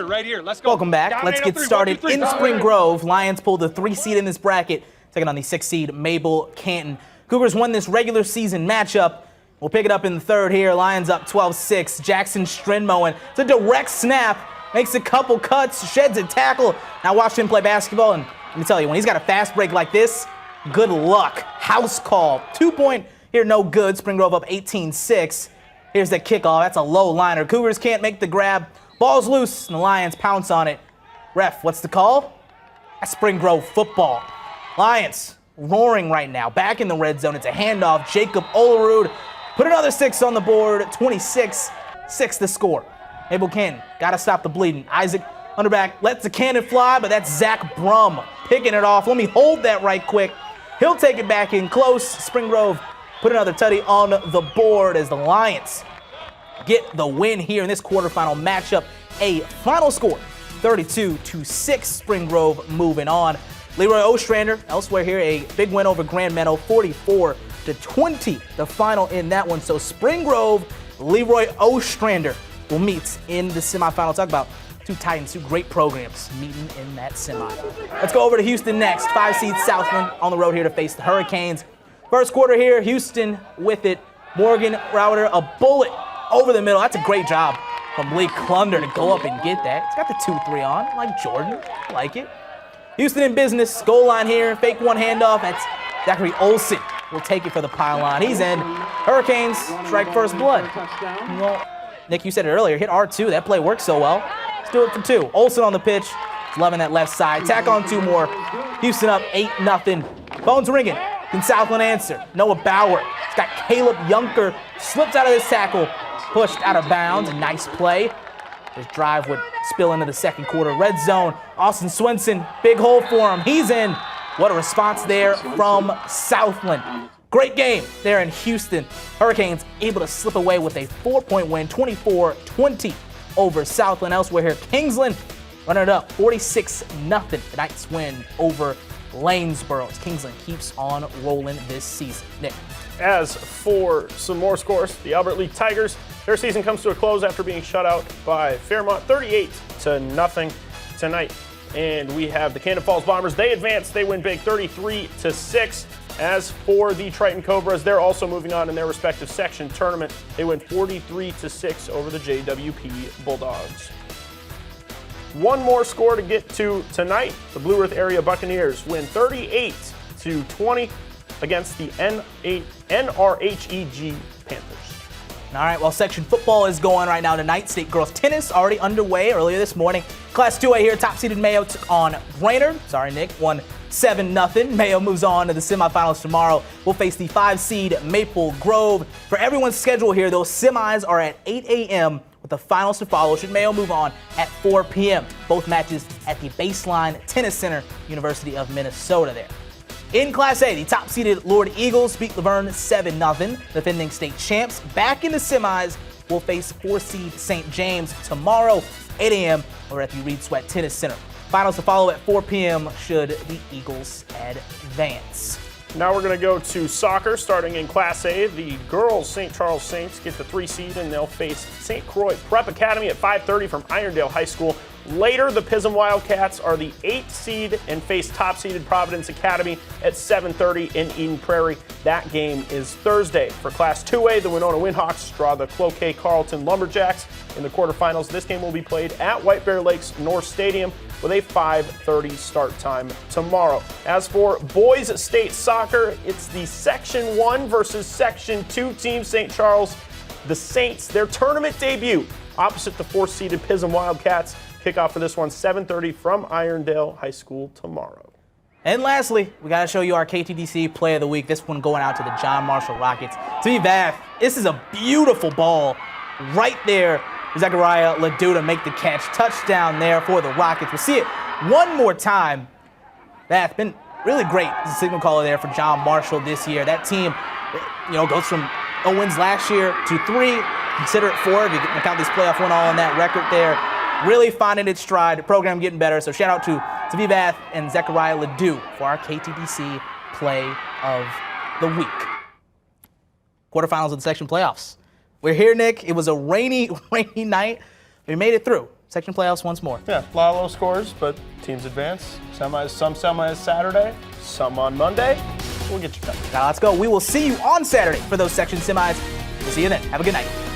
Right here, let's go. Welcome back. Let's get started in Spring Grove. Lions pulled the 3 seed in this bracket, taking on the 6 seed Mabel Canton. Cougars won this regular season matchup. We'll pick it up in the third here. Lions up 12-6. Jackson Strenmoen. It's a direct snap. Makes a couple cuts, sheds a tackle. Now watch him play basketball, and let me tell you, when he's got a fast break like this, good luck. House call. 2-point here, no good. Spring Grove up 18-6. Here's the kickoff. That's a low liner. Cougars can't make the grab. Ball's loose, and the Lions pounce on it. Ref, what's the call? That's Spring Grove football. Lions roaring right now. Back in the red zone. It's a handoff. Jacob Olerud put another 6 on the board. 26-6 the score. Mabel Canton, got to stop the bleeding. Isaac Underback lets the cannon fly, but that's Zach Brum picking it off. Let me hold that right quick. He'll take it back in close. Spring Grove put another tutty on the board as the Lions get the win here in this quarterfinal matchup. A final score, 32-6. Spring Grove moving on. Leroy Ostrander, elsewhere here, a big win over Grand Meadow, 44-20. The final in that one. So Spring Grove, Leroy Ostrander will meet in the semifinal. Talk about two Titans, two great programs meeting in that semi. Let's go over to Houston next. 5 seed Southland on the road here to face the Hurricanes. First quarter here, Houston with it. Morgan Rauter, a bullet over the middle. That's a great job from Lee Klunder to go up and get that. He's got the 2-3 on, like Jordan. I like it. Houston in business. Goal line here. Fake one handoff. That's Zachary Olsen. Will take it for the pylon. He's in. Hurricanes strike first blood. Well, Nick, you said it earlier. Hit R2. That play worked so well. Let's do it for 2. Olsen on the pitch. He's loving that left side. Tack on 2 more. Houston up 8-0. Phone's ringing. Can Southland answer? Noah Bauer. He's got Caleb Yunker. Slips out of this tackle. Pushed out of bounds. Nice play. His drive would spill into the second quarter. Red zone. Austin Swenson. Big hole for him. He's in. What a response there from Southland. Great game there in Houston. Hurricanes able to slip away with a 4-point win, 24-20 over Southland. Elsewhere here, Kingsland running it up, 46-0. The Knights win over Lanesboro as Kingsland keeps on rolling this season. Nick. As for some more scores, the Albert Lee Tigers, their season comes to a close after being shut out by Fairmont 38-0 tonight. And we have the Cannon Falls Bombers. They advance. They win big 33-6. As for the Triton Cobras, they're also moving on in their respective section tournament. They win 43-6 over the JWP Bulldogs. One more score to get to tonight. The Blue Earth Area Buccaneers win 38-20 against the NRHEG Panthers. All right, well, section football is going right now tonight. State girls tennis already underway earlier this morning. Class 2A here, top-seeded Mayo took on Brainerd. Sorry, Nick, won 7-0. Mayo moves on to the semifinals tomorrow. We'll face the 5-seed Maple Grove. For everyone's schedule here, those semis are at 8 a.m. with the finals to follow. Should Mayo move on at 4 p.m. Both matches at the Baseline Tennis Center, University of Minnesota there. In Class A, the top-seeded Lord Eagles beat Laverne 7-0. Defending state champs back in the semis will face 4-seed St. James tomorrow, 8 a.m. over at the Reed Sweat Tennis Center. Finals to follow at 4 p.m. should the Eagles advance. Now we're going to go to soccer, starting in Class A. The girls' St. Charles Saints get the 3 seed, and they'll face St. Croix Prep Academy at 5:30 from Irondale High School. Later, the Pism Wildcats are the 8th seed and face top-seeded Providence Academy at 7:30 in Eden Prairie. That game is Thursday. For Class 2A, the Winona Windhawks draw the Cloquet Carlton Lumberjacks in the quarterfinals. This game will be played at White Bear Lakes North Stadium with a 5:30 start time tomorrow. As for boys state soccer, it's the Section 1 versus Section 2 team. St. Charles, the Saints, their tournament debut opposite the 4th-seeded Pism Wildcats. Kickoff for this one, 7:30 from Irondale High School tomorrow. And lastly, we got to show you our KTDC Play of the Week. This one going out to the John Marshall Rockets. To be Vath, this is a beautiful ball right there. Zechariah Ledoux to make the catch. Touchdown there for the Rockets. We'll see it one more time. Vath been really great as a signal caller there for John Marshall this year. That team, goes from 0 wins last year to 3. Consider it 4 if you count this playoff win all on that record there. Really finding its stride. The program getting better. So shout out to Tavi Bath and Zechariah Ledoux for our KTDC Play of the Week. Quarterfinals of the section playoffs. We're here, Nick. It was a rainy night. We made it through. section playoffs once more. Yeah, a lot of low scores, but teams advance. Semis, some semis Saturday, some on Monday. We'll get you covered. Now let's go. We will see you on Saturday for those section semis. We'll see you then. Have a good night.